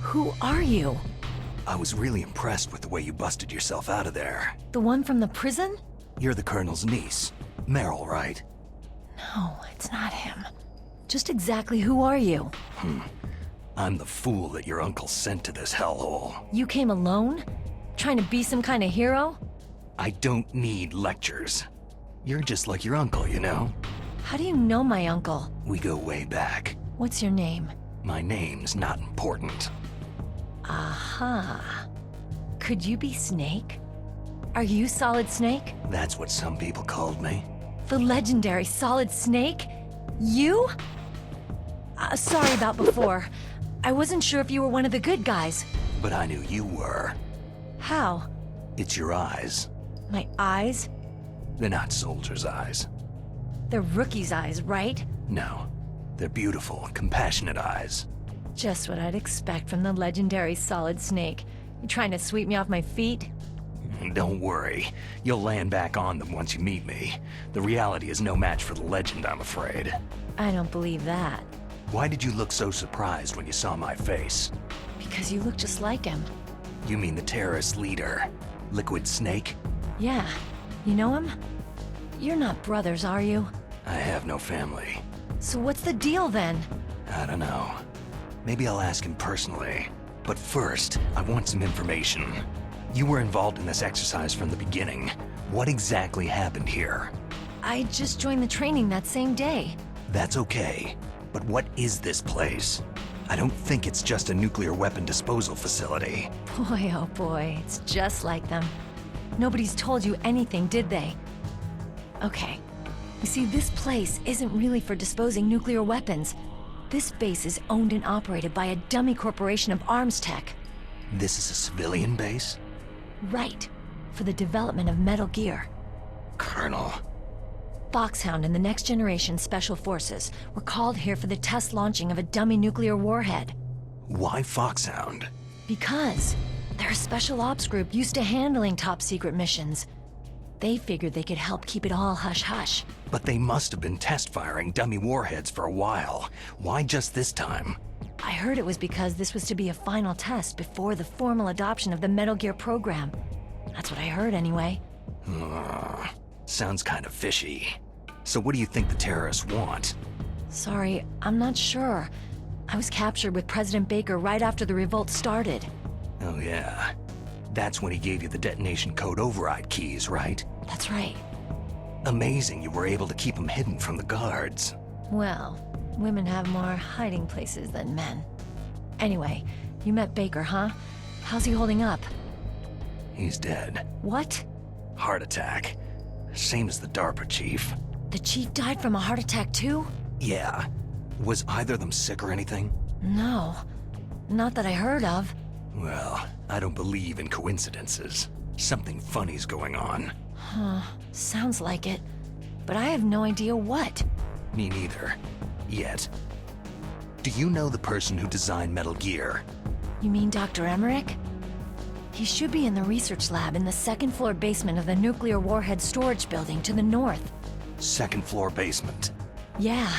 Who are you? I was really impressed with the way you busted yourself out of there. The one from the prison? You're the Colonel's niece. Meryl, right? No, it's not him. Just exactly who are you? I'm the fool that your uncle sent to this hellhole. You came alone? Trying to be some kind of hero? I don't need lectures. You're just like your uncle, you know? How do you know my uncle? We go way back. What's your name? My name's not important. Aha. Could you be Snake? Are you Solid Snake? That's what some people called me. The legendary Solid Snake? You? Sorry about before. I wasn't sure if you were one of the good guys. But I knew you were. How? It's your eyes. My eyes? They're not soldiers' eyes. They're rookie's eyes, right? No. They're beautiful, compassionate eyes. Just what I'd expect from the legendary Solid Snake. You trying to sweep me off my feet? Don't worry. You'll land back on them once you meet me. The reality is no match for the legend, I'm afraid. I don't believe that. Why did you look so surprised when you saw my face? Because you look just like him. You mean the terrorist leader, Liquid Snake? Yeah. You know him? You're not brothers, are you? I have no family. So what's the deal then? I don't know. Maybe I'll ask him personally. But first, I want some information. You were involved in this exercise from the beginning. What exactly happened here? I just joined the training that same day. That's okay. But what is this place? I don't think it's just a nuclear weapon disposal facility. Boy, oh boy, it's just like them. Nobody's told you anything, did they? Okay. You see, this place isn't really for disposing nuclear weapons. This base is owned and operated by a dummy corporation of arms tech. This is a civilian base? Right. For the development of Metal Gear. Colonel. Foxhound and the Next Generation Special Forces were called here for the test launching of a dummy nuclear warhead. Why Foxhound? Because they're a special ops group used to handling top-secret missions. They figured they could help keep it all hush-hush. But they must have been test-firing dummy warheads for a while. Why just this time? I heard it was because this was to be a final test before the formal adoption of the Metal Gear program. That's what I heard anyway. Sounds kind of fishy. So what do you think the terrorists want? Sorry, I'm not sure. I was captured with President Baker right after the revolt started. Oh yeah. That's when he gave you the detonation code override keys, right? That's right. Amazing you were able to keep them hidden from the guards. Well, women have more hiding places than men. Anyway, you met Baker, huh? How's he holding up? He's dead. What? Heart attack. Same as the DARPA chief. The chief died from a heart attack too? Yeah. Was either of them sick or anything? No. Not that I heard of. Well, I don't believe in coincidences. Something funny's going on. Huh. Sounds like it. But I have no idea what. Me neither. Yet. Do you know the person who designed Metal Gear? You mean Dr. Emmerich? He should be in the research lab in the second-floor basement of the nuclear warhead storage building to the north. Second floor basement. Yeah,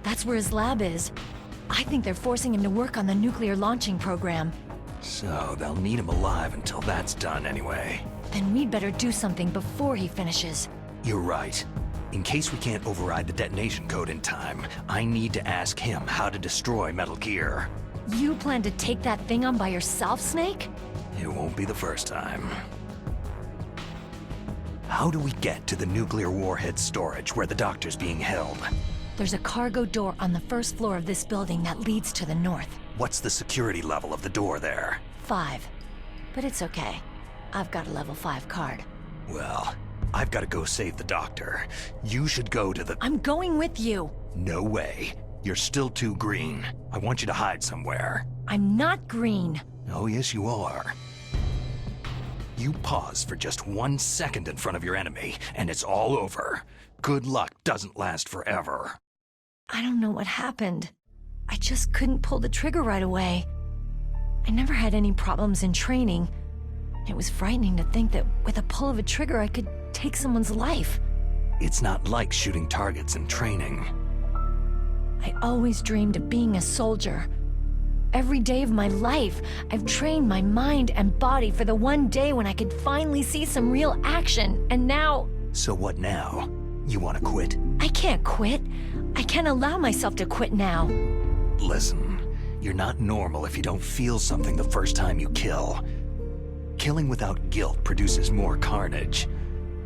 that's where his lab is. I think they're forcing him to work on the nuclear launching program. So they'll need him alive until that's done anyway. Then we'd better do something before he finishes. You're right. In case we can't override the detonation code in time, I need to ask him how to destroy Metal Gear. You plan to take that thing on by yourself, Snake? It won't be the first time. How do we get to the nuclear warhead storage where the doctor's being held? There's a cargo door on the first floor of this building that leads to the north. What's the security level of the door there? 5. But it's okay. I've got a level 5 card. Well, I've got to go save the doctor. You should go to the... I'm going with you! No way. You're still too green. I want you to hide somewhere. I'm not green. Oh, yes, you are. You pause for just 1 second in front of your enemy, and it's all over. Good luck doesn't last forever. I don't know what happened. I just couldn't pull the trigger right away. I never had any problems in training. It was frightening to think that with a pull of a trigger I could take someone's life. It's not like shooting targets in training. I always dreamed of being a soldier. Every day of my life, I've trained my mind and body for the one day when I could finally see some real action, and now... So what now? You want to quit? I can't quit. I can't allow myself to quit now. Listen, you're not normal if you don't feel something the first time you kill. Killing without guilt produces more carnage.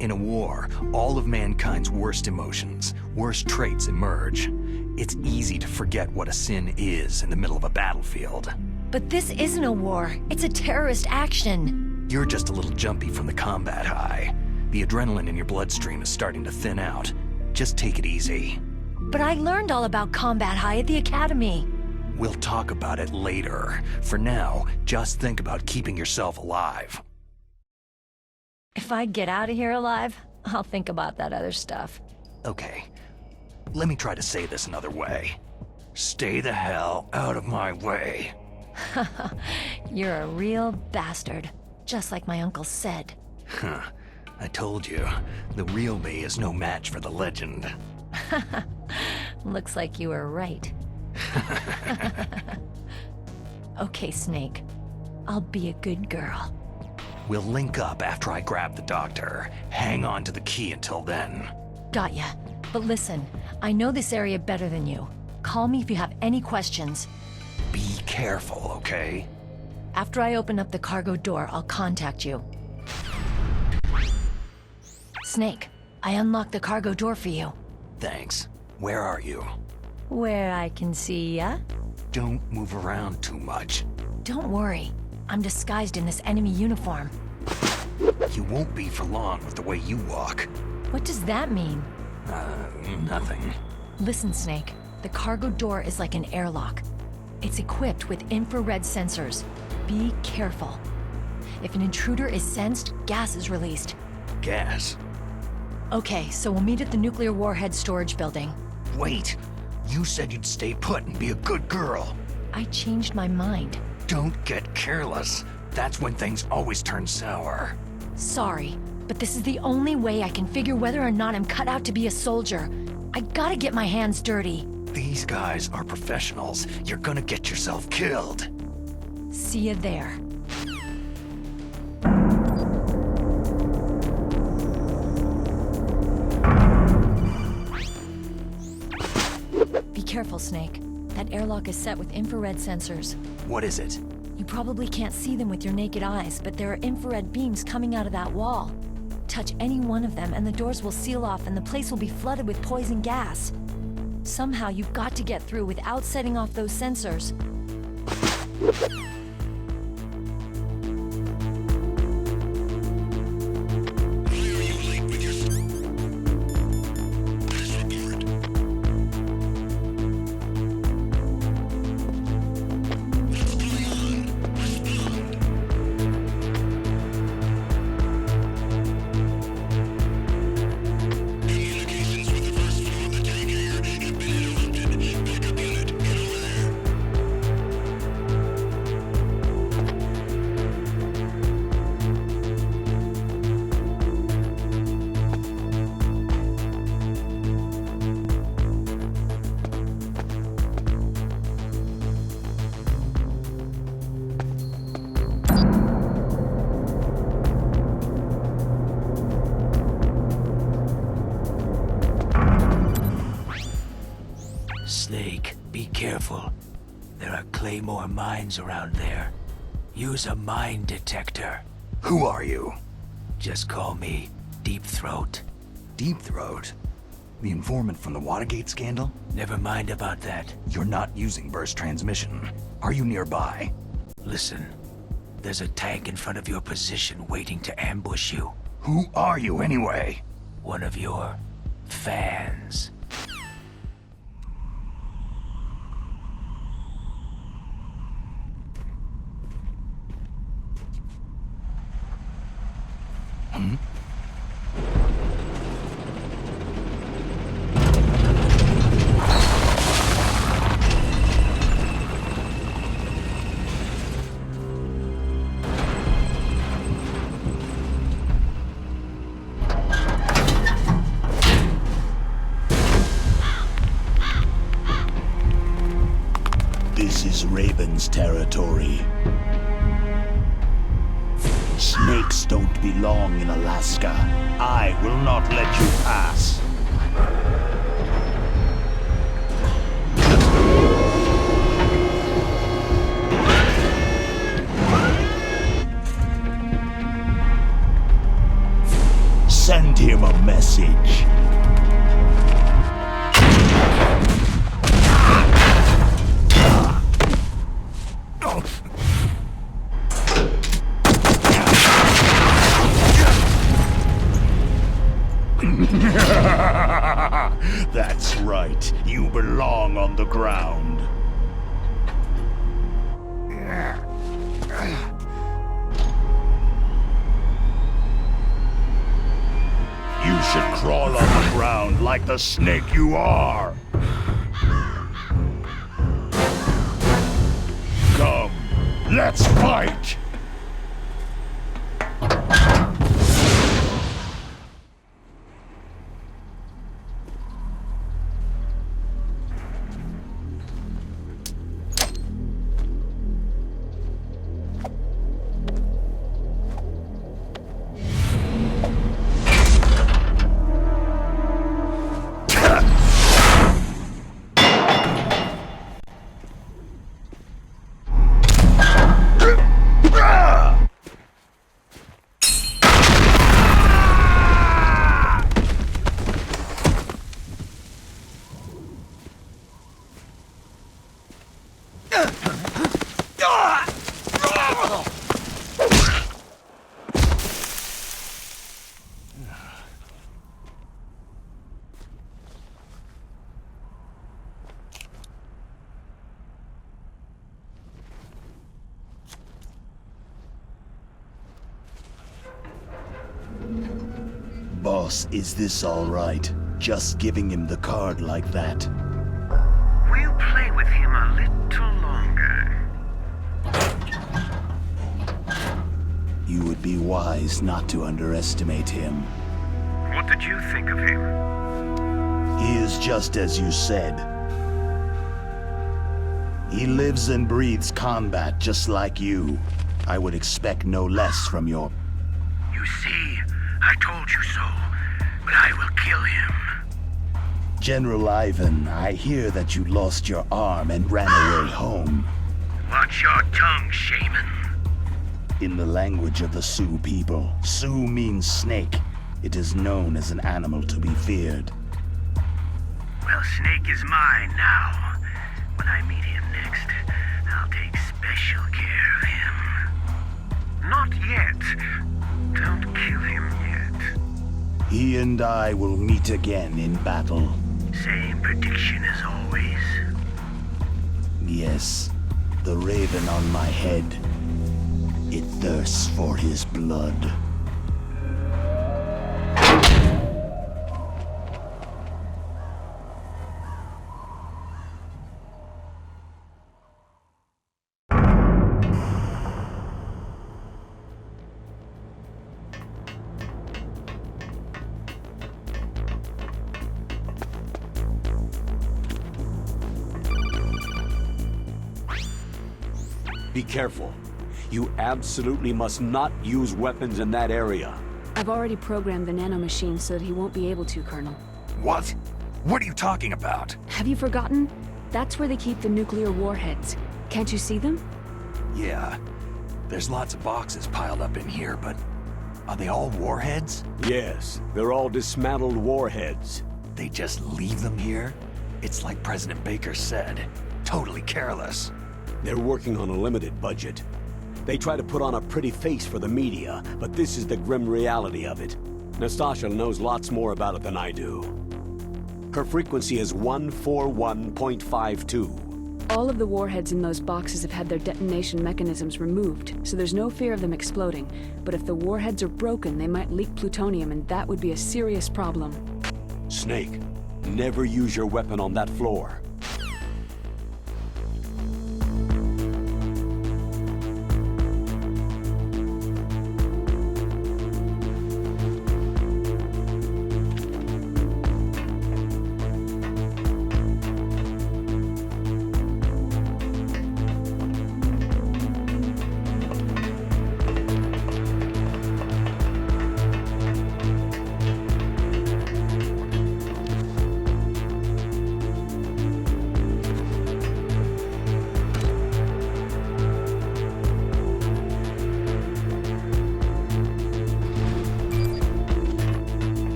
In a war, all of mankind's worst emotions, worst traits emerge. It's easy to forget what a sin is in the middle of a battlefield. But this isn't a war. It's a terrorist action. You're just a little jumpy from the combat high. The adrenaline in your bloodstream is starting to thin out. Just take it easy. But I learned all about combat high at the academy. We'll talk about it later. For now, just think about keeping yourself alive. If I get out of here alive, I'll think about that other stuff. Okay, let me try to say this another way. Stay the hell out of my way. You're a real bastard, just like my uncle said. Huh. I told you, the real me is no match for the legend. Looks like you were right. Okay, Snake. I'll be a good girl. We'll link up after I grab the doctor. Hang on to the key until then. Got ya. But listen, I know this area better than you. Call me if you have any questions. Be careful, okay? After I open up the cargo door, I'll contact you. Snake, I unlocked the cargo door for you. Thanks. Where are you? Where I can see ya. Don't move around too much. Don't worry. I'm disguised in this enemy uniform. You won't be for long with the way you walk. What does that mean? Nothing. Listen, Snake. The cargo door is like an airlock. It's equipped with infrared sensors. Be careful. If an intruder is sensed, gas is released. Gas? Okay, so we'll meet at the nuclear warhead storage building. Wait! You said you'd stay put and be a good girl. I changed my mind. Don't get careless. That's when things always turn sour. Sorry, but this is the only way I can figure whether or not I'm cut out to be a soldier. I gotta get my hands dirty. These guys are professionals. You're gonna get yourself killed. See you there. Be careful, Snake. That airlock is set with infrared sensors. What is it? You probably can't see them with your naked eyes, but there are infrared beams coming out of that wall. Touch any one of them and the doors will seal off and the place will be flooded with poison gas. Somehow you've got to get through without setting off those sensors. Snake, be careful. There are Claymore mines around there. Use a mine detector. Who are you? Just call me Deep Throat. Deep Throat? The informant from the Watergate scandal? Never mind about that. You're not using burst transmission. Are you nearby? Listen, there's a tank in front of your position waiting to ambush you. Who are you anyway? One of your fans. This is Raven's territory. Snakes don't belong in Alaska. I will not let you pass. Send him a message. That's right. You belong on the ground. You should crawl on the ground like the snake you are. Come, let's fight! Boss, is this all right? Just giving him the card like that? We'll play with him a little longer. You would be wise not to underestimate him. What did you think of him? He is just as you said. He lives and breathes combat just like you. I would expect no less from your... You see, I told you so, but I will kill him. General Ivan, I hear that you lost your arm and ran away home. Watch your tongue, shaman. In the language of the Sioux people, Sioux means snake. It is known as an animal to be feared. Well, Snake is mine now. When I meet him next, I'll take special care of him. Not yet. Don't kill him yet. He and I will meet again in battle. Same prediction as always. Yes, the raven on my head. It thirsts for his blood. Be careful. You absolutely must not use weapons in that area. I've already programmed the nanomachine so that he won't be able to, Colonel. What? What are you talking about? Have you forgotten? That's where they keep the nuclear warheads. Can't you see them? Yeah. There's lots of boxes piled up in here, but are they all warheads? Yes, they're all dismantled warheads. They just leave them here? It's like President Baker said. Totally careless. They're working on a limited budget. They try to put on a pretty face for the media, but this is the grim reality of it. Nastasha knows lots more about it than I do. Her frequency is 141.52. All of the warheads in those boxes have had their detonation mechanisms removed, so there's no fear of them exploding. But if the warheads are broken, they might leak plutonium, and that would be a serious problem. Snake, never use your weapon on that floor.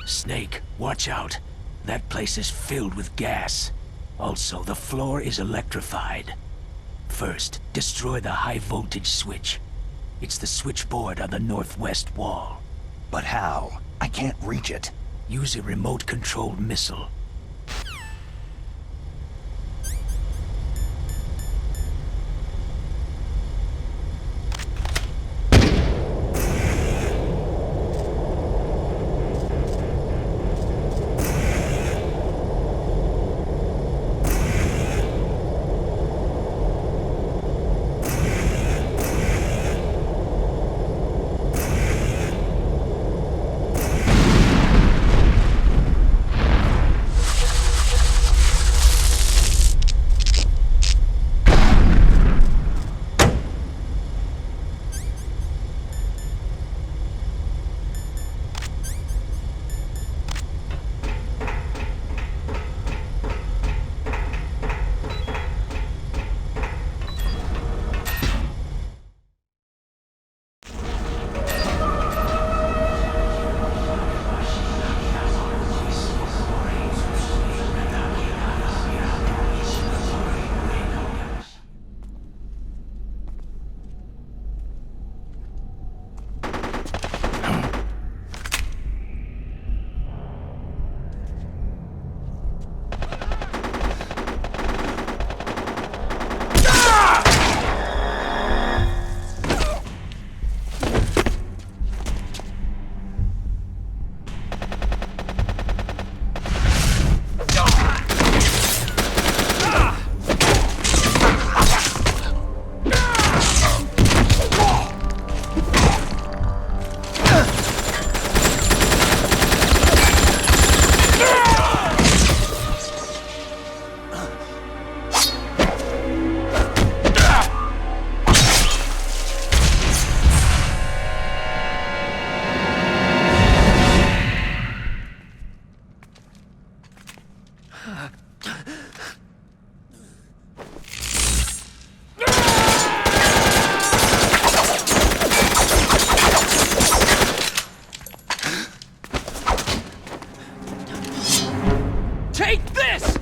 Snake, watch out. That place is filled with gas. Also, the floor is electrified. First, destroy the high-voltage switch. It's the switchboard on the northwest wall. But how? I can't reach it. Use a remote-controlled missile. Take this!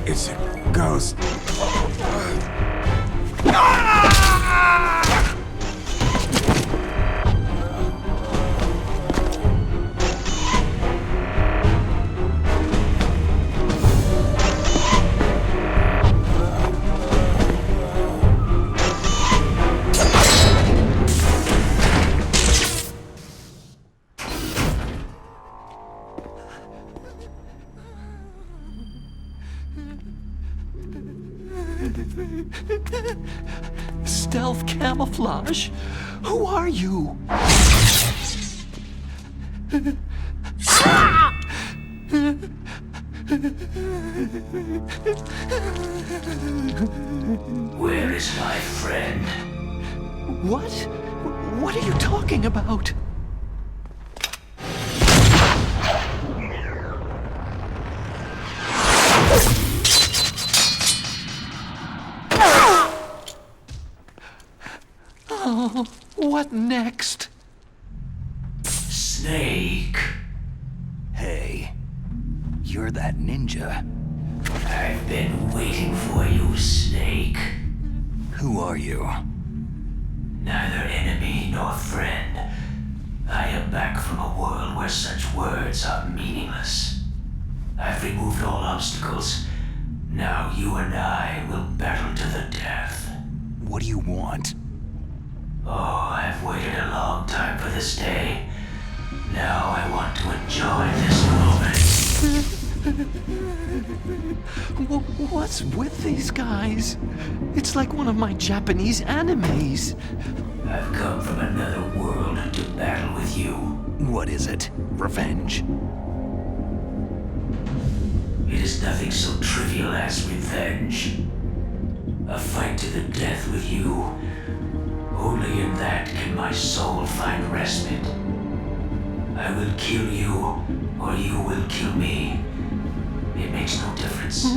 It's a ghost. Stealth camouflage? Who are you? Where is my friend? What? What are you talking about? Oh, what next? Snake. Hey, you're that ninja. I've been waiting for you, Snake. Who are you? Neither enemy nor friend. I am back from a world where such words are meaningless. I've removed all obstacles. Now you and I will battle to the death. What do you want? Oh, I've waited a long time for this day. Now I want to enjoy this moment. What's with these guys? It's like one of my Japanese animes. I've come from another world to battle with you. What is it? Revenge? It is nothing so trivial as revenge. A fight to the death with you. Only in that can my soul find respite. I will kill you, or you will kill me. It makes no difference. All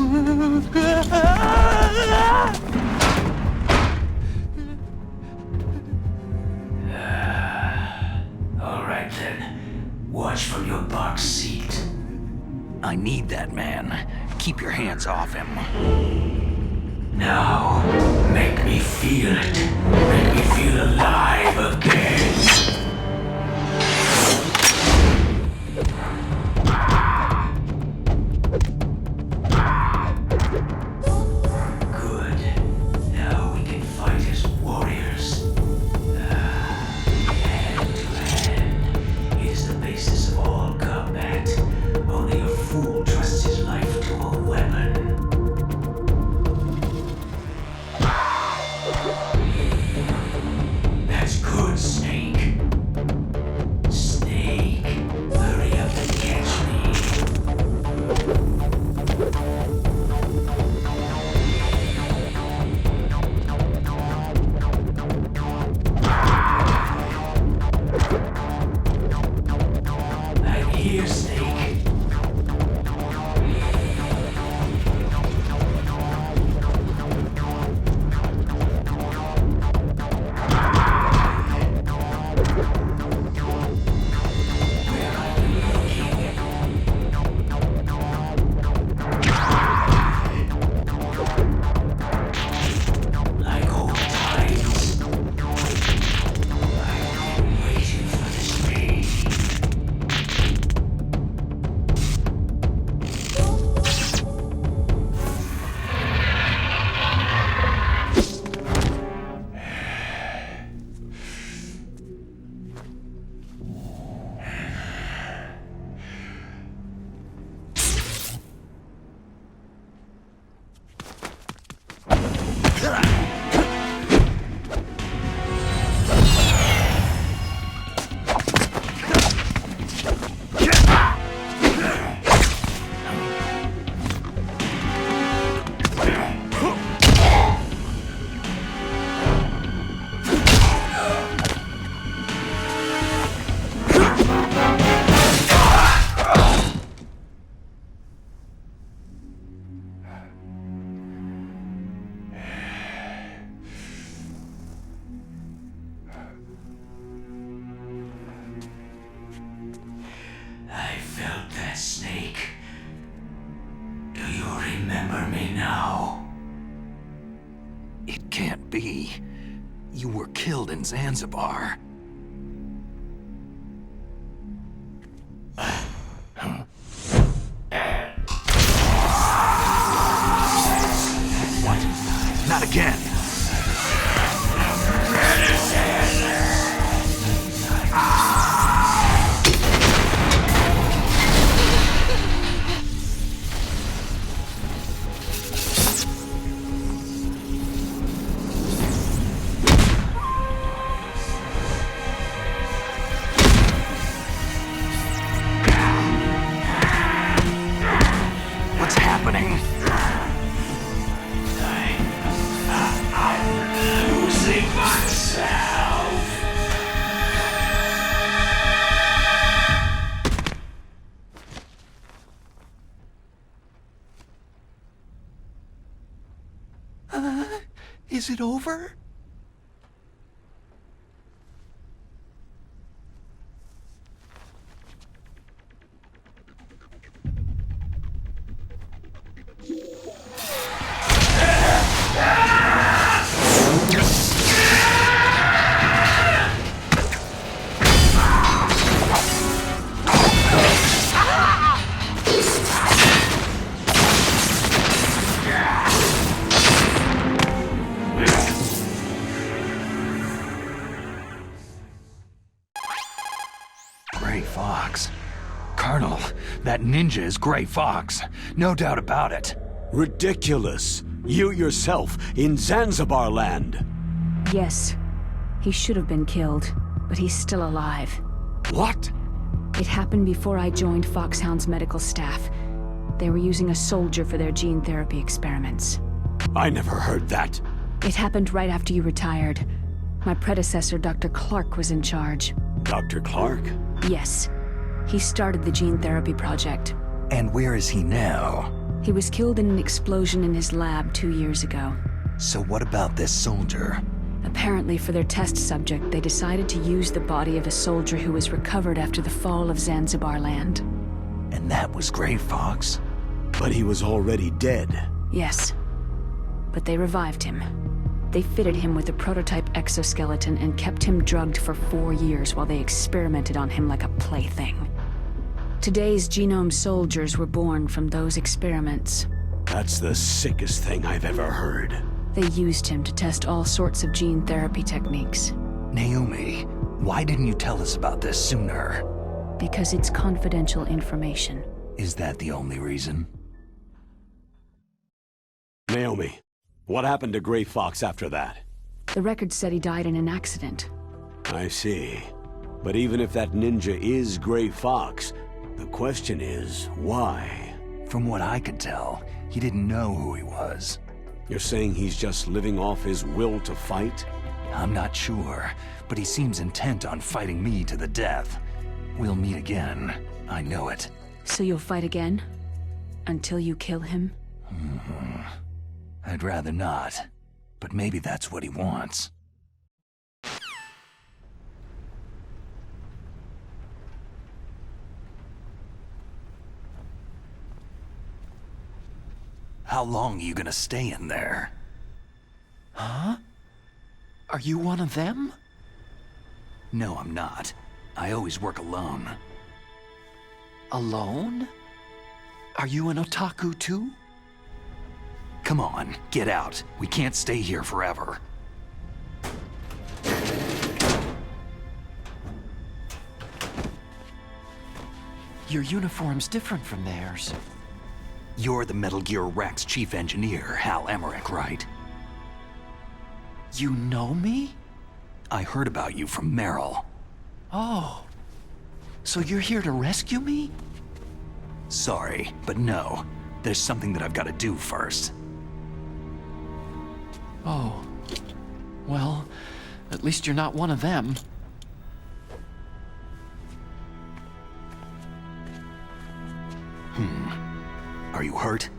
right then. Watch from your box seat. I need that man. Keep your hands off him. Now, make me feel it. Make me feel alive again. Good. Now we can fight as warriors. Hand to hand. It is the basis of all combat. Only a fool trusts his life to a weapon. That's good, Snake. Snake, hurry up and catch me. I'm here, Snake. Where are you looking? Like old times. I've been waiting for this day. I felt that, Snake. Do you remember me now? It can't be. You were killed in Zanzibar. What? Not again. What's happening? I'm losing myself. Is it over? That ninja is Gray Fox. No doubt about it. Ridiculous. You yourself in Zanzibar land. Yes. He should have been killed, but he's still alive. What? It happened before I joined Foxhound's medical staff. They were using a soldier for their gene therapy experiments. I never heard that. It happened right after you retired. My predecessor, Dr. Clark, was in charge. Dr. Clark? Yes. He started the gene therapy project. And where is he now? He was killed in an explosion in his lab 2 years ago. So what about this soldier? Apparently, for their test subject, they decided to use the body of a soldier who was recovered after the fall of Zanzibar land. And that was Gray Fox? But he was already dead. Yes. But they revived him. They fitted him with a prototype exoskeleton and kept him drugged for 4 years while they experimented on him like a plaything. Today's genome soldiers were born from those experiments. That's the sickest thing I've ever heard. They used him to test all sorts of gene therapy techniques. Naomi, why didn't you tell us about this sooner? Because it's confidential information. Is that the only reason? Naomi, what happened to Gray Fox after that? The record said he died in an accident. I see. But even if that ninja is Gray Fox, the question is, why? From what I could tell, he didn't know who he was. You're saying he's just living off his will to fight? I'm not sure, but he seems intent on fighting me to the death. We'll meet again. I know it. So you'll fight again? Until you kill him? I'd rather not, but maybe that's what he wants. How long are you gonna stay in there? Huh? Are you one of them? No, I'm not. I always work alone. Alone? Are you an otaku too? Come on, get out. We can't stay here forever. Your uniform's different from theirs. You're the Metal Gear Rex chief engineer, Hal Emmerich, right? You know me? I heard about you from Meryl. Oh. So you're here to rescue me? Sorry, but no. There's something that I've got to do first. Oh. Well, at least you're not one of them. Are you hurt?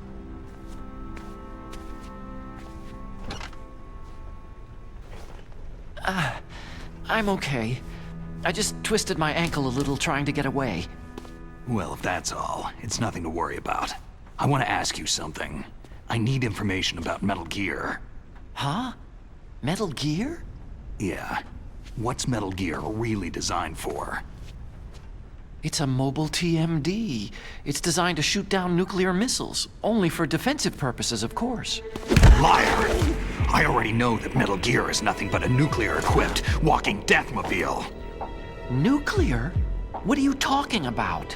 I'm okay. I just twisted my ankle a little trying to get away. Well, if that's all, it's nothing to worry about. I want to ask you something. I need information about Metal Gear. Huh? Metal Gear? Yeah. What's Metal Gear really designed for? It's a mobile TMD. It's designed to shoot down nuclear missiles. Only for defensive purposes, of course. Liar! I already know that Metal Gear is nothing but a nuclear-equipped walking deathmobile. Nuclear? What are you talking about?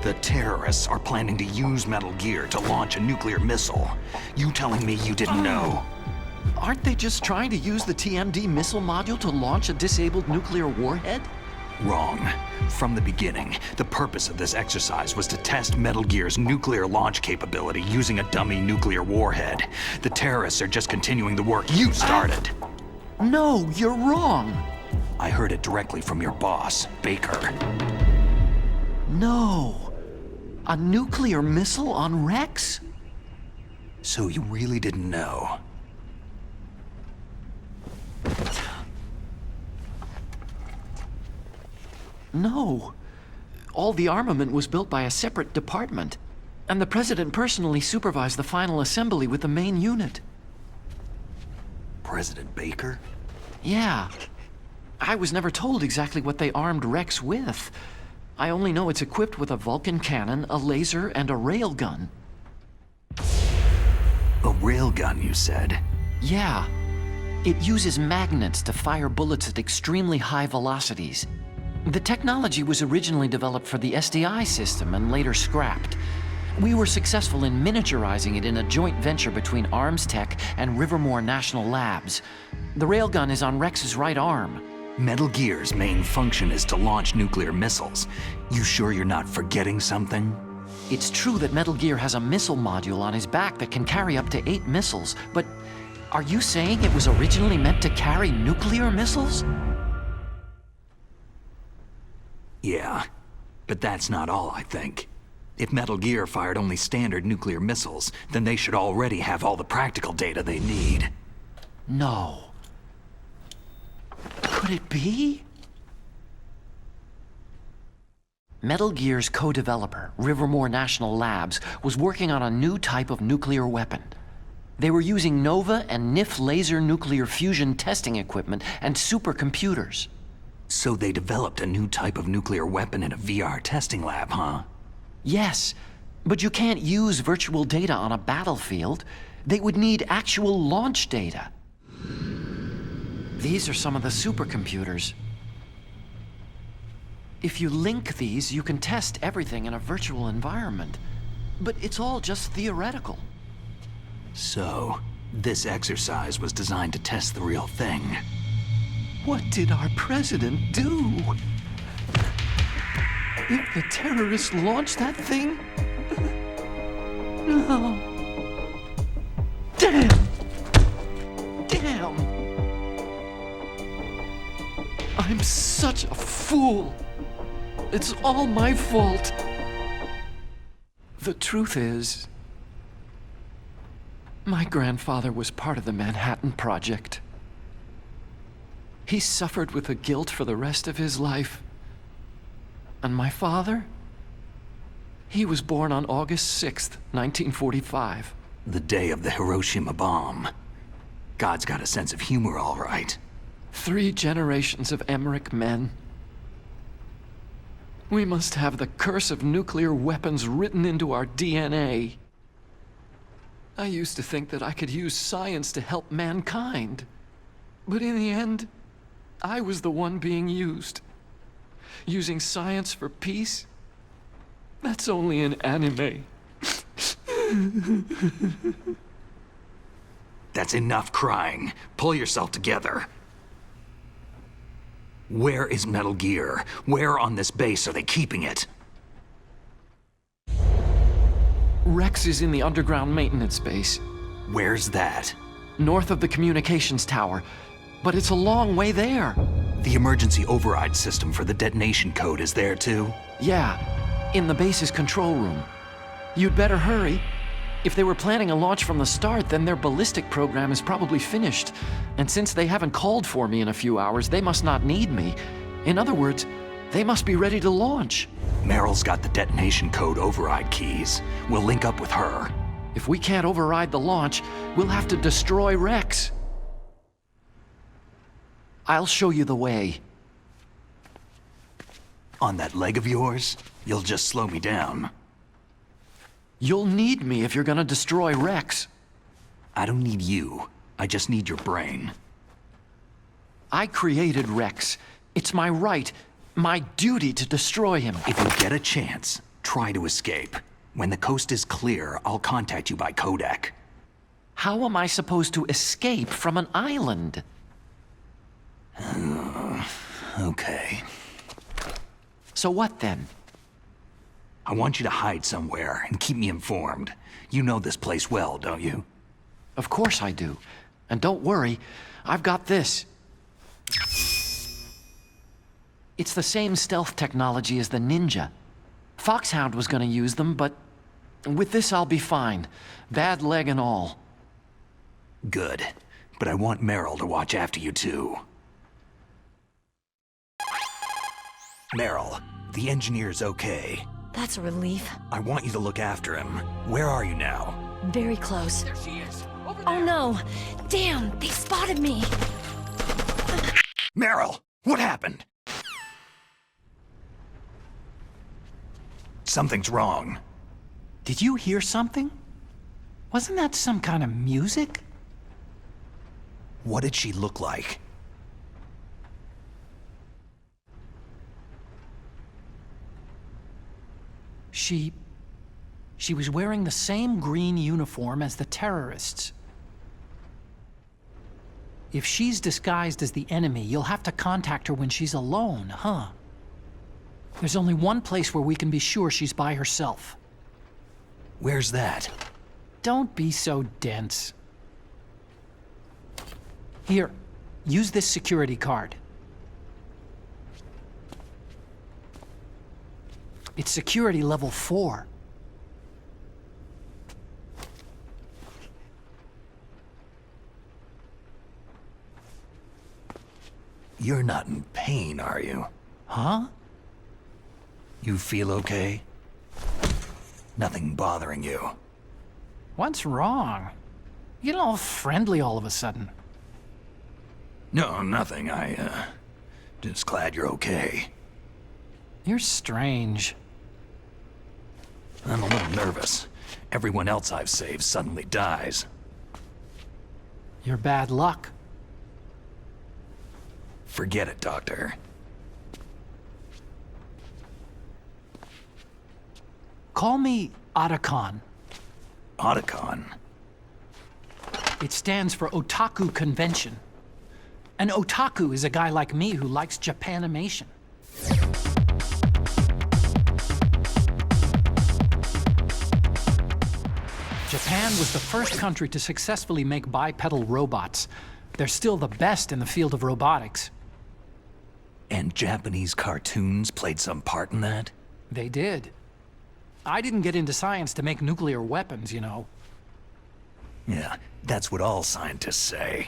The terrorists are planning to use Metal Gear to launch a nuclear missile. You telling me you didn't know? Aren't they just trying to use the TMD missile module to launch a disabled nuclear warhead? Wrong. From the beginning, the purpose of this exercise was to test Metal Gear's nuclear launch capability using a dummy nuclear warhead. The terrorists are just continuing the work you started. No, you're wrong. I heard it directly from your boss, Baker. No. A nuclear missile on Rex? So you really didn't know? No. All the armament was built by a separate department, and the President personally supervised the final assembly with the main unit. President Baker? Yeah. I was never told exactly what they armed Rex with. I only know it's equipped with a Vulcan cannon, a laser, and a railgun. A railgun, you said? Yeah. It uses magnets to fire bullets at extremely high velocities. The technology was originally developed for the SDI system and later scrapped. We were successful in miniaturizing it in a joint venture between Arms Tech and Rivermore National Labs. The railgun is on Rex's right arm. Metal Gear's main function is to launch nuclear missiles. You sure you're not forgetting something? It's true that Metal Gear has a missile module on his back that can carry up to 8 missiles, but are you saying it was originally meant to carry nuclear missiles? Yeah, but that's not all, I think. If Metal Gear fired only standard nuclear missiles, then they should already have all the practical data they need. No. Could it be? Metal Gear's co-developer, Rivermore National Labs, was working on a new type of nuclear weapon. They were using NOVA and NIF laser nuclear fusion testing equipment and supercomputers. So they developed a new type of nuclear weapon in a VR testing lab, huh? Yes, but you can't use virtual data on a battlefield. They would need actual launch data. These are some of the supercomputers. If you link these, you can test everything in a virtual environment. But it's all just theoretical. So, this exercise was designed to test the real thing. What did our president do? If the terrorists launched that thing? No. Damn! Damn! I'm such a fool. It's all my fault. The truth is, my grandfather was part of the Manhattan Project. He suffered with the guilt for the rest of his life. And my father? He was born on August 6th, 1945. The day of the Hiroshima bomb. God's got a sense of humor, all right. 3 generations of Emmerich men. We must have the curse of nuclear weapons written into our DNA. I used to think that I could use science to help mankind. But in the end, I was the one being used. Using science for peace? That's only in anime. That's enough crying. Pull yourself together. Where is Metal Gear? Where on this base are they keeping it? Rex is in the underground maintenance base. Where's that? North of the communications tower. But it's a long way there. The emergency override system for the detonation code is there too? Yeah, in the base's control room. You'd better hurry. If they were planning a launch from the start, then their ballistic program is probably finished. And since they haven't called for me in a few hours, they must not need me. In other words, they must be ready to launch. Meryl's got the detonation code override keys. We'll link up with her. If we can't override the launch, we'll have to destroy Rex. I'll show you the way. On that leg of yours, you'll just slow me down. You'll need me if you're gonna destroy Rex. I don't need you. I just need your brain. I created Rex. It's my right, my duty to destroy him. If you get a chance, try to escape. When the coast is clear, I'll contact you by codec. How am I supposed to escape from an island? Okay. So what then? I want you to hide somewhere and keep me informed. You know this place well, don't you? Of course I do. And don't worry, I've got this. It's the same stealth technology as the Ninja. Foxhound was gonna use them, but with this I'll be fine. Bad leg and all. Good. But I want Meryl to watch after you too. Meryl, the engineer's okay. That's a relief. I want you to look after him. Where are you now? Very close. There she is. Oh no! Damn, they spotted me! Meryl, what happened? Something's wrong. Did you hear something? Wasn't that some kind of music? What did she look like? She was wearing the same green uniform as the terrorists. If she's disguised as the enemy, you'll have to contact her when she's alone, huh? There's only one place where we can be sure she's by herself. Where's that? Don't be so dense. Here, use this security card. It's security level 4. You're not in pain, are you? Huh? You feel okay? Nothing bothering you? What's wrong? You get all friendly all of a sudden. No, nothing. Just glad you're okay. You're strange. I'm a little nervous. Everyone else I've saved suddenly dies. You're bad luck. Forget it, Doctor. Call me Otacon. Otacon? It stands for Otaku Convention. An otaku is a guy like me who likes Japanimation. Japan was the first country to successfully make bipedal robots. They're still the best in the field of robotics. And Japanese cartoons played some part in that? They did. I didn't get into science to make nuclear weapons, you know. Yeah, that's what all scientists say.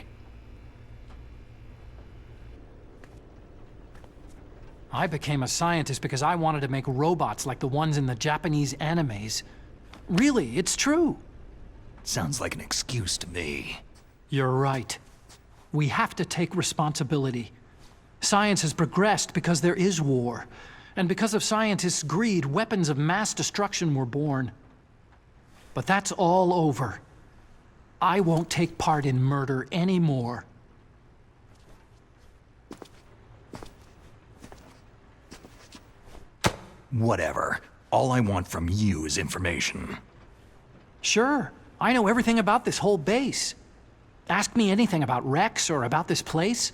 I became a scientist because I wanted to make robots like the ones in the Japanese animes. Really, it's true. Sounds like an excuse to me. You're right. We have to take responsibility. Science has progressed because there is war. And because of scientists' greed, weapons of mass destruction were born. But that's all over. I won't take part in murder anymore. Whatever. All I want from you is information. Sure. I know everything about this whole base. Ask me anything about Rex or about this place.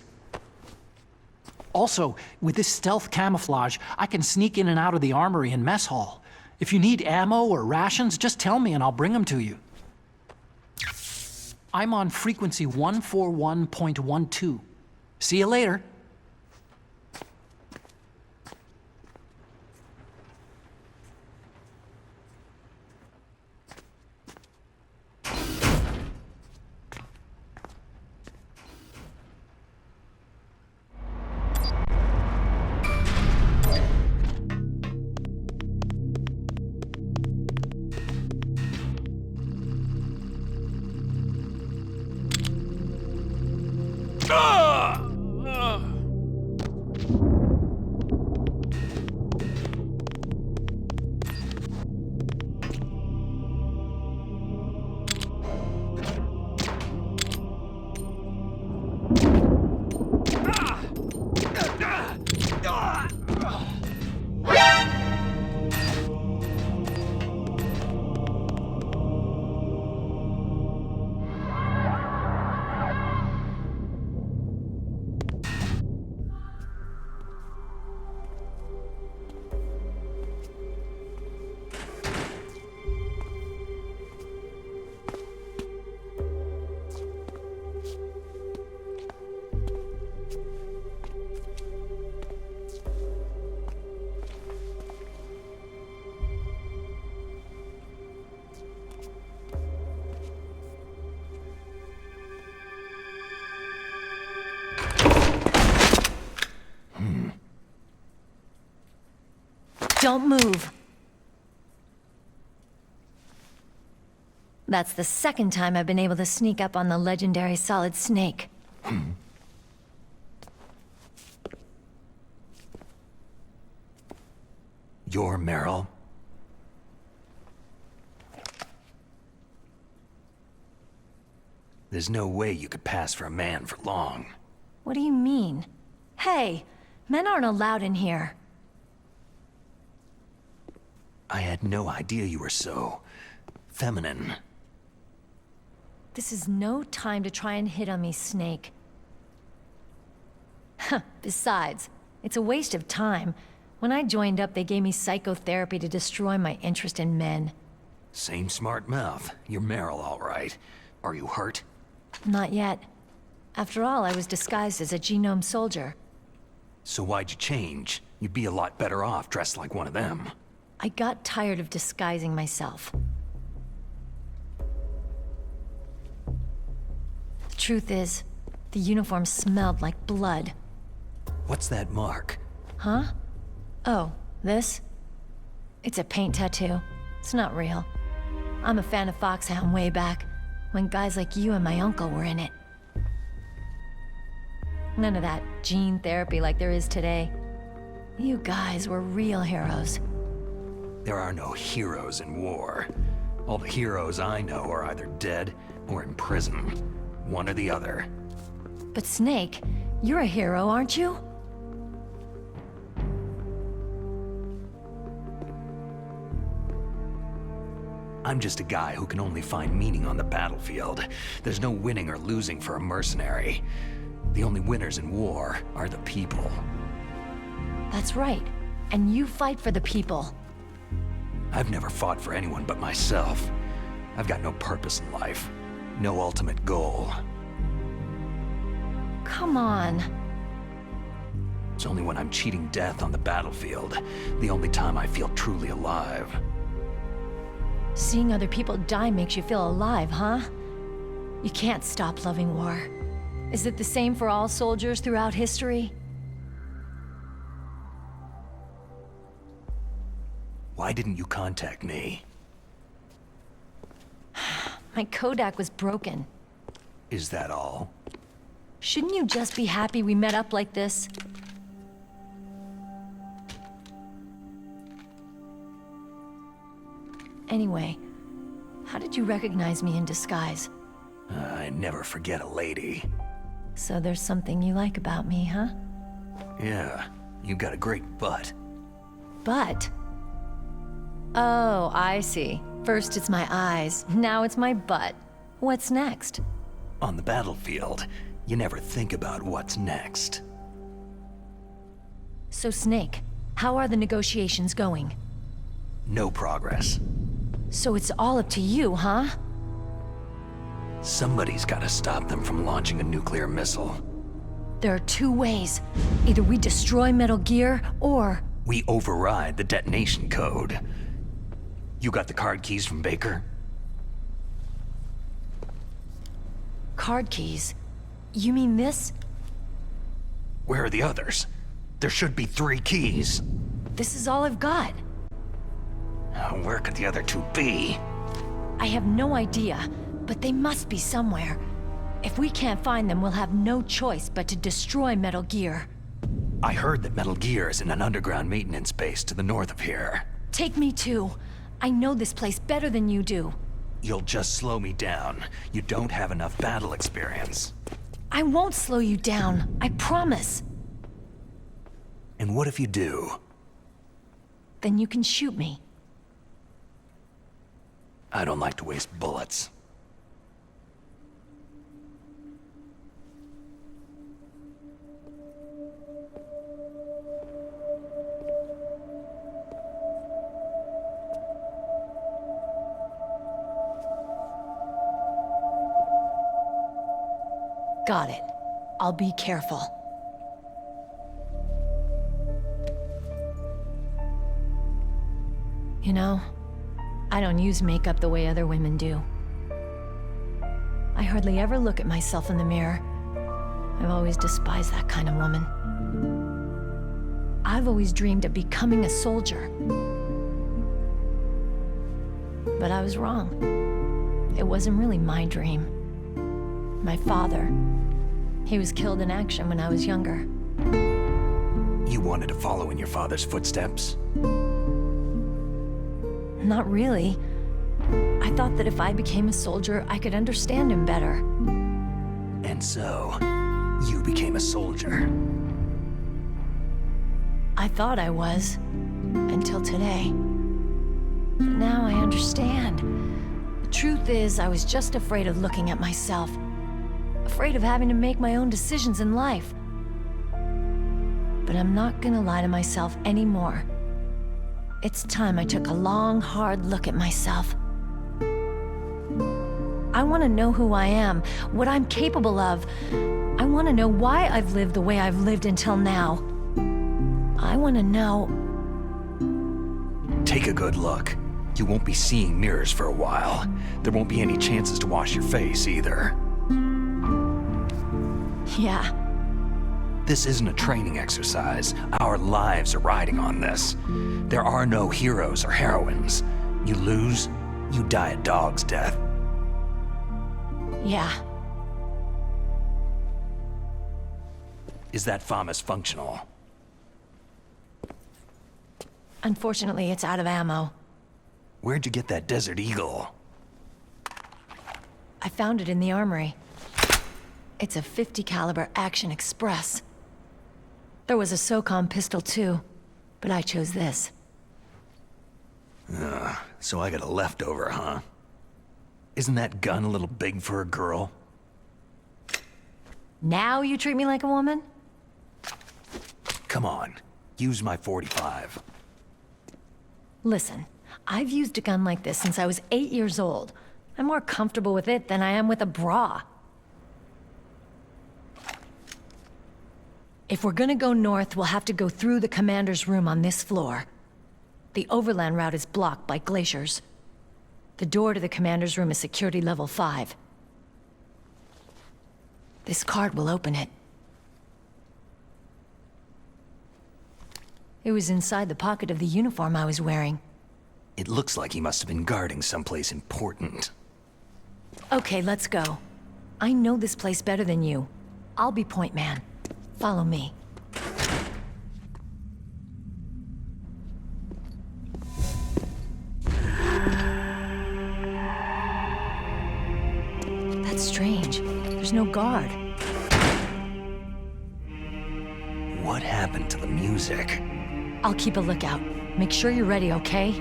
Also, with this stealth camouflage, I can sneak in and out of the armory and mess hall. If you need ammo or rations, just tell me and I'll bring them to you. I'm on frequency 141.12. See you later. Don't move. That's the second time I've been able to sneak up on the legendary Solid Snake. You're Meryl? There's no way you could pass for a man for long. What do you mean? Hey, men aren't allowed in here. I had no idea you were so... feminine. This is no time to try and hit on me, Snake. Besides, it's a waste of time. When I joined up, they gave me psychotherapy to destroy my interest in men. Same smart mouth. You're Meryl, all right. Are you hurt? Not yet. After all, I was disguised as a genome soldier. So why'd you change? You'd be a lot better off dressed like one of them. I got tired of disguising myself. The truth is, the uniform smelled like blood. What's that mark? Huh? Oh, this? It's a paint tattoo. It's not real. I'm a fan of Foxhound way back, when guys like you and my uncle were in it. None of that gene therapy like there is today. You guys were real heroes. There are no heroes in war. All the heroes I know are either dead or in prison. One or the other. But Snake, you're a hero, aren't you? I'm just a guy who can only find meaning on the battlefield. There's no winning or losing for a mercenary. The only winners in war are the people. That's right. And you fight for the people. I've never fought for anyone but myself. I've got no purpose in life. No ultimate goal. Come on. It's only when I'm cheating death on the battlefield, the only time I feel truly alive. Seeing other people die makes you feel alive, huh? You can't stop loving war. Is it the same for all soldiers throughout history? Why didn't you contact me? My Kodak was broken. Is that all? Shouldn't you just be happy we met up like this? Anyway, how did you recognize me in disguise? I never forget a lady. So there's something you like about me, huh? Yeah, you got a great butt. Butt? Oh, I see. First it's my eyes, now it's my butt. What's next? On the battlefield, you never think about what's next. So Snake, how are the negotiations going? No progress. So it's all up to you, huh? Somebody's gotta stop them from launching a nuclear missile. There are two ways. Either we destroy Metal Gear, or... We override the detonation code. You got the card keys from Baker? Card keys? You mean this? Where are the others? There should be 3 keys. This is all I've got. Where could the other 2 be? I have no idea, but they must be somewhere. If we can't find them, we'll have no choice but to destroy Metal Gear. I heard that Metal Gear is in an underground maintenance base to the north of here. Take me too. I know this place better than you do. You'll just slow me down. You don't have enough battle experience. I won't slow you down, I promise. And what if you do? Then you can shoot me. I don't like to waste bullets. Got it. I'll be careful. You know, I don't use makeup the way other women do. I hardly ever look at myself in the mirror. I've always despised that kind of woman. I've always dreamed of becoming a soldier. But I was wrong. It wasn't really my dream. My father, he was killed in action when I was younger. You wanted to follow in your father's footsteps? Not really. I thought that if I became a soldier, I could understand him better. And so, you became a soldier. I thought I was, until today. But now I understand. The truth is, I was just afraid of looking at myself. Afraid of having to make my own decisions in life. But I'm not gonna lie to myself anymore. It's time I took a long, hard look at myself. I want to know who I am, what I'm capable of. I want to know why I've lived the way I've lived until now. I want to know... Take a good look. You won't be seeing mirrors for a while. There won't be any chances to wash your face either. Yeah. This isn't a training exercise. Our lives are riding on this. There are no heroes or heroines. You lose, you die a dog's death. Yeah. Is that FAMAS functional? Unfortunately, it's out of ammo. Where'd you get that Desert Eagle? I found it in the armory. It's a .50 caliber Action Express. There was a SOCOM pistol too, but I chose this. So I got a leftover, huh? Isn't that gun a little big for a girl? Now you treat me like a woman? Come on, use my .45. Listen, I've used a gun like this since I was 8 years old. I'm more comfortable with it than I am with a bra. If we're gonna go north, we'll have to go through the commander's room on this floor. The overland route is blocked by glaciers. The door to the commander's room is security level 5. This card will open it. It was inside the pocket of the uniform I was wearing. It looks like he must have been guarding someplace important. Okay, let's go. I know this place better than you. I'll be point man. Follow me. That's strange. There's no guard. What happened to the music? I'll keep a lookout. Make sure you're ready, okay?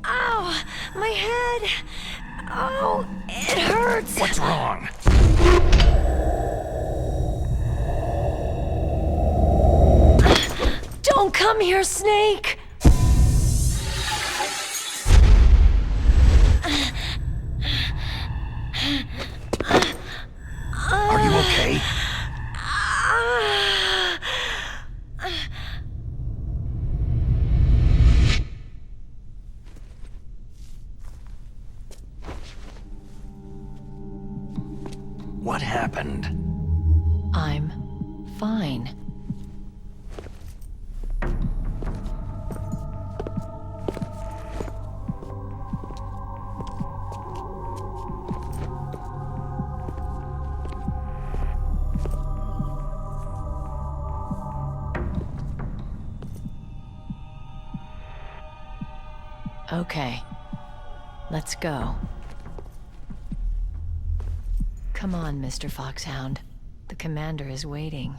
Ow! My head! Oh, it hurts! What's wrong? Don't come here, Snake! Are you okay? What happened? I'm fine. Okay, let's go. Come on, Mr. Foxhound. The commander is waiting.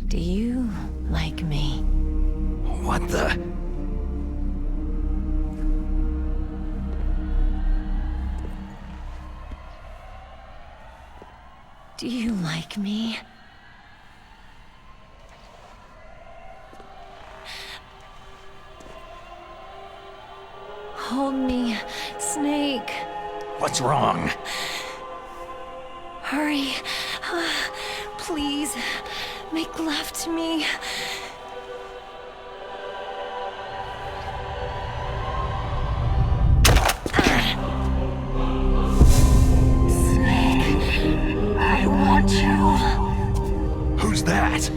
Do you like me? What the? Do you like me? Hold me, Snake. What's wrong? Hurry. Please, make love to me. Snake, I want you. Who's that?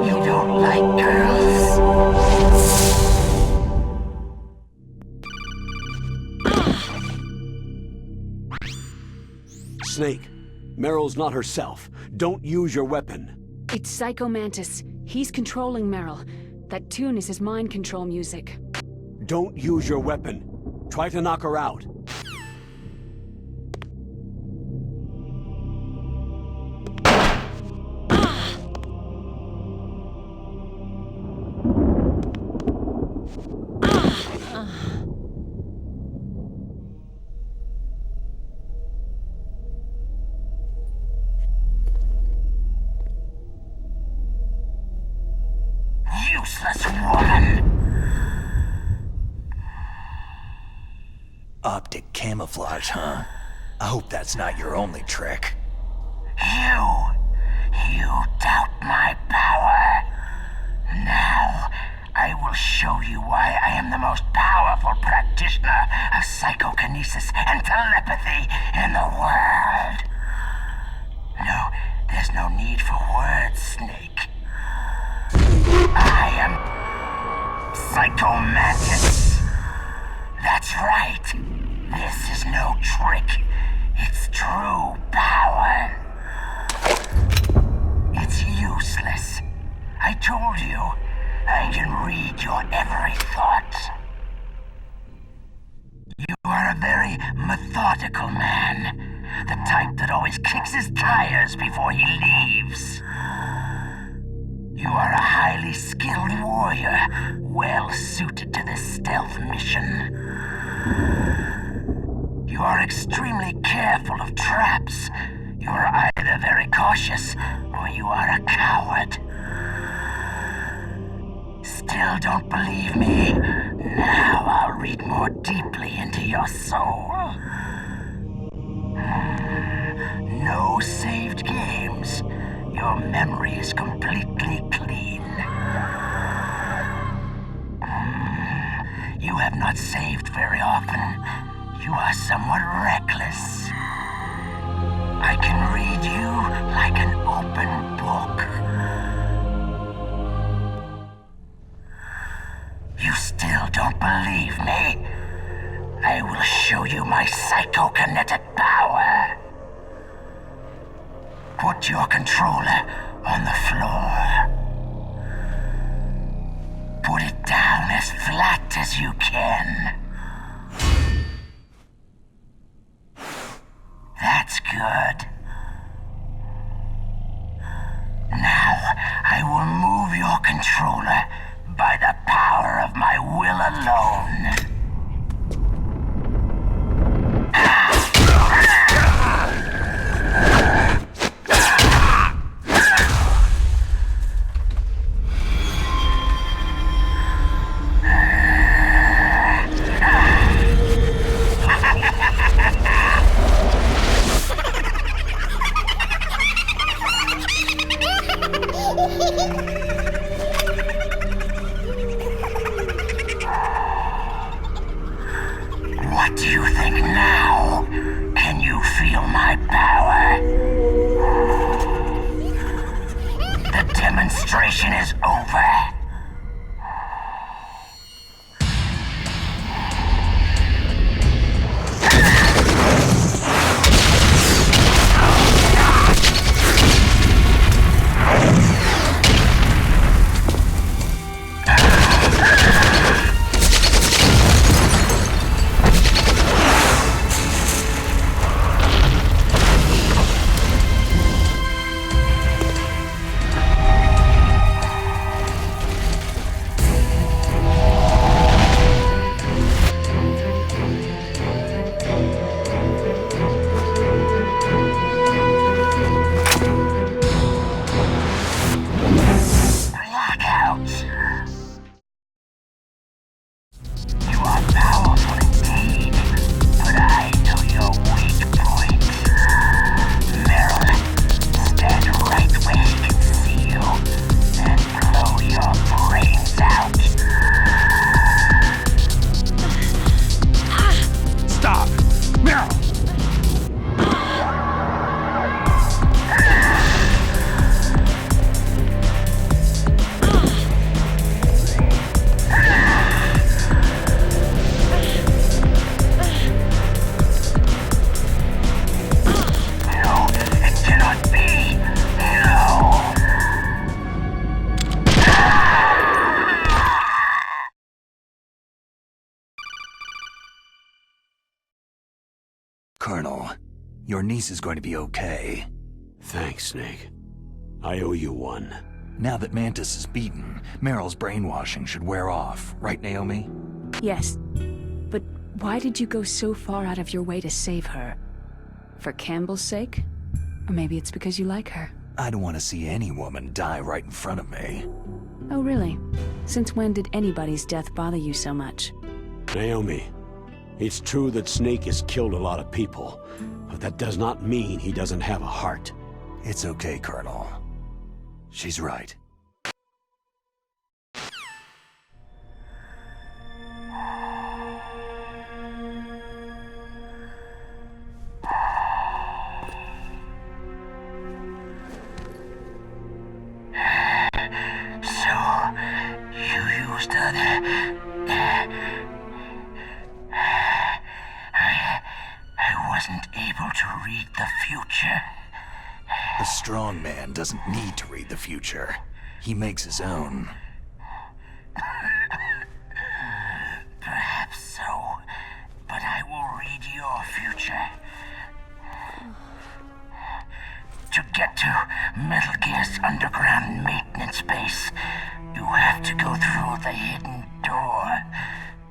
You don't like girls? Snake, Meryl's not herself. Don't use your weapon. It's Psycho Mantis. He's controlling Meryl. That tune is his mind control music. Don't use your weapon. Try to knock her out. Useless woman. Optic camouflage, huh? I hope that's not your only trick. You doubt my power. Now, I will show you why I am the most powerful practitioner of psychokinesis and telepathy in the world. No, there's no need for words, Snake. I am Psycho Mantis. That's right. This is no trick. It's true power. It's useless. I told you, I can read your every thought. You are a very methodical man. The type that always kicks his tires before he leaves. You are a highly skilled warrior, well suited to this stealth mission. You are extremely careful of traps. You are either very cautious, or you are a coward. Still don't believe me? Now I'll read more deeply into your soul. No saved games. Your memory is completely clean. You have not saved very often. You are somewhat reckless. I can read you like an open book. You still don't believe me? I will show you my psychokinetic power. Put your controller on the floor. Put it down as flat as you can. That's good. Now, I will move your controller by the power of my will alone. What do you think now? Can you feel my power? The demonstration is over. Your niece is going to be okay. Thanks, Snake. I owe you one. Now that Mantis is beaten, Meryl's brainwashing should wear off, right, Naomi? Yes. But why did you go so far out of your way to save her? For Campbell's sake? Or maybe it's because you like her? I don't want to see any woman die right in front of me. Oh, really? Since when did anybody's death bother you so much? Naomi, it's true that Snake has killed a lot of people, but that does not mean he doesn't have a heart. It's okay, Colonel. She's right. I wasn't able to read the future. A strong man doesn't need to read the future. He makes his own. Perhaps so, but I will read your future. To get to Metal Gear's underground maintenance base, you have to go through the hidden door.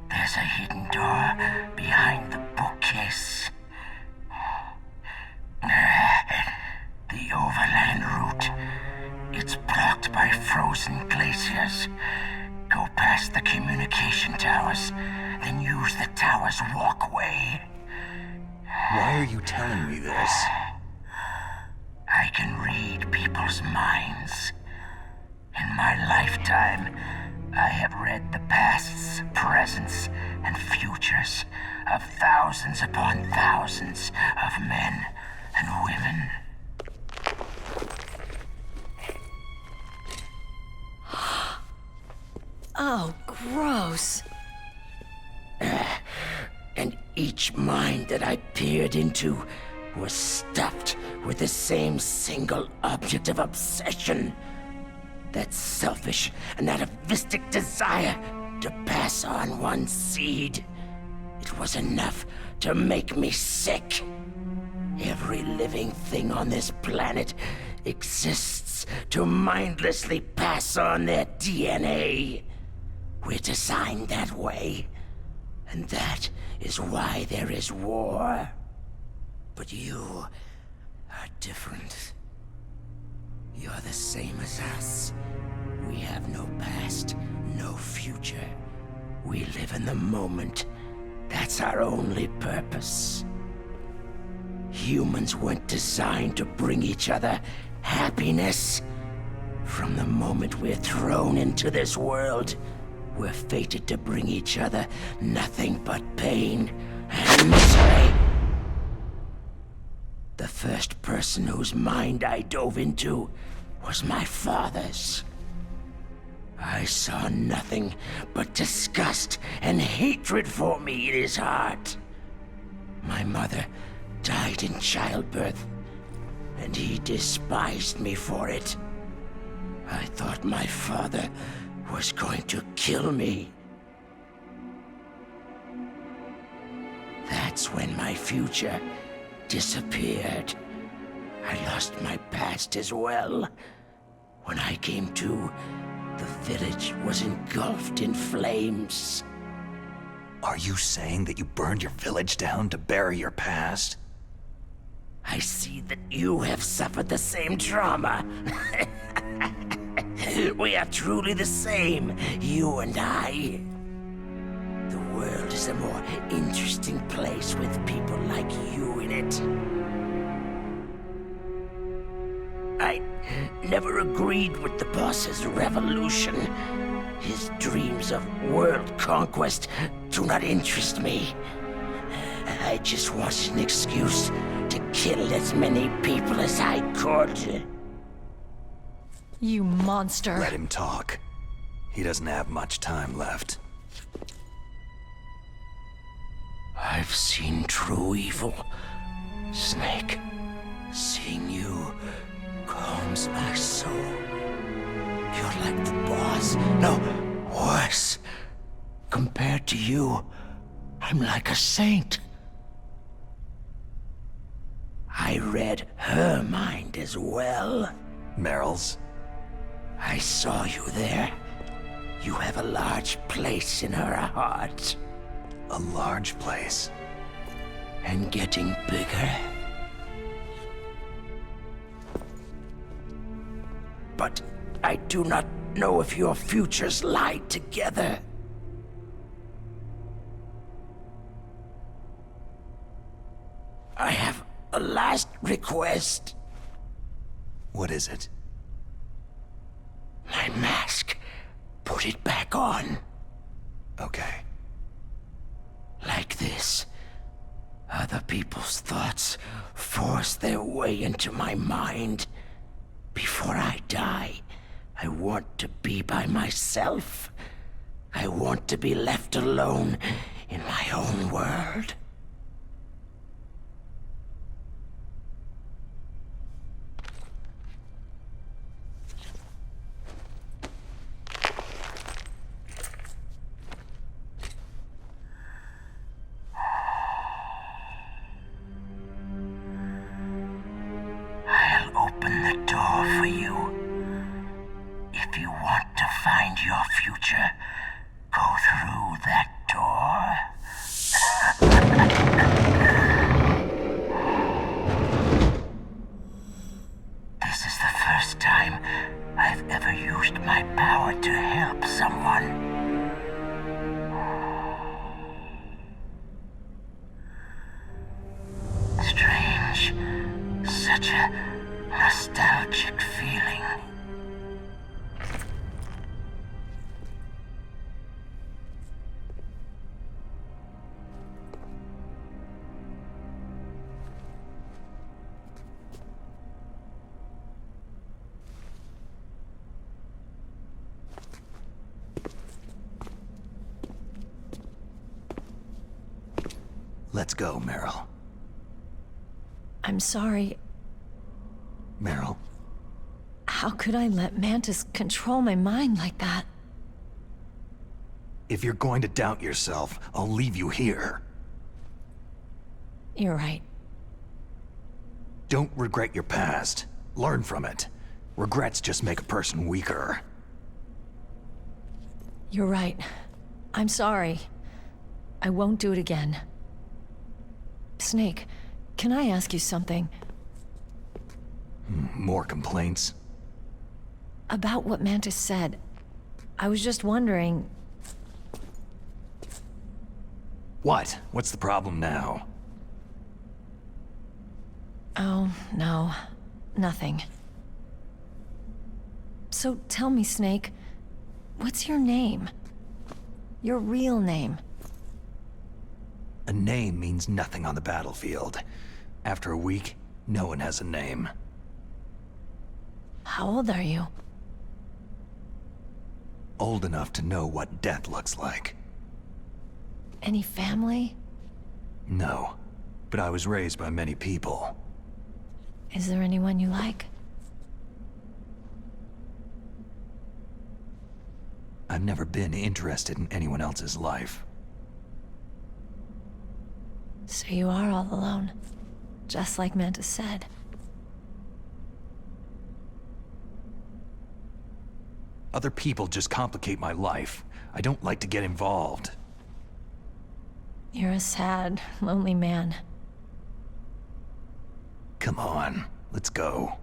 There's a hidden door behind the bookcase. The overland route. It's blocked by frozen glaciers. Go past the communication towers, then use the tower's walkway. Why are you telling me this? I can read people's minds. In my lifetime, I have read the pasts, presents, and futures of thousands upon thousands of men and women. Oh, gross. And each mind that I peered into was stuffed with the same single object of obsession. That selfish and atavistic desire to pass on one seed. It was enough to make me sick. Every living thing on this planet exists to mindlessly pass on their DNA. We're designed that way, and that is why there is war. But you are different. You're the same as us. We have no past, no future. We live in the moment. That's our only purpose. Humans weren't designed to bring each other happiness. From the moment we're thrown into this world, we're fated to bring each other nothing but pain and misery. The first person whose mind I dove into was my father's. I saw nothing but disgust and hatred for me in his heart. My mother died in childbirth, and he despised me for it. I thought my father was going to kill me. That's when my future disappeared. I lost my past as well. When I came to, the village was engulfed in flames. Are you saying that you burned your village down to bury your past? I see that you have suffered the same trauma. We are truly the same, you and I. The world is a more interesting place with people like you in it. I never agreed with the boss's revolution. His dreams of world conquest do not interest me. I just wanted an excuse to kill as many people as I could. You monster. Let him talk. He doesn't have much time left. I've seen true evil, Snake. Seeing you calms my soul. You're like the boss. No, worse. Compared to you, I'm like a saint. as well? Meryl's? I saw you there. You have a large place in her heart. A large place? And getting bigger. But I do not know if your futures lie together. I have a last request. What is it? My mask. Put it back on. Okay. Like this. Other people's thoughts force their way into my mind. Before I die, I want to be by myself. I want to be left alone in my own world. I'll open the door for you. If you want to find your future, go through that door. This is the first time I've ever used my power to help someone. Strange. Such a nostalgic feeling. Let's go, Meryl. I'm sorry. Meryl, How could I let Mantis control my mind like that? if you're going to doubt yourself, I'll leave you here. You're right. Don't regret your past. Learn from it. Regrets just make a person weaker. You're right. I'm sorry. I won't do it again. Snake, can I ask you something? More complaints? About what Mantis said. I was just wondering... What? What's the problem now? Oh, no. Nothing. So tell me, Snake, what's your name? Your real name? A name means nothing on the battlefield. After a week, no one has a name. How old are you? Old enough to know what death looks like. Any family? No, but I was raised by many people. Is there anyone you like? I've never been interested in anyone else's life. So you are all alone, just like Mantis said. Other people just complicate my life. I don't like to get involved. You're a sad, lonely man. Come on, let's go.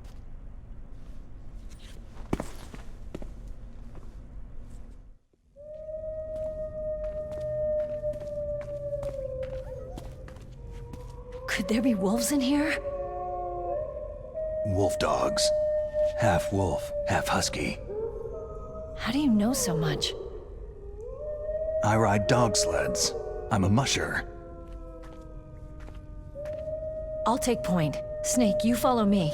Could there be wolves in here? Wolf dogs. Half wolf, half husky. How do you know so much? I ride dog sleds. I'm a musher. I'll take point. Snake, you follow me.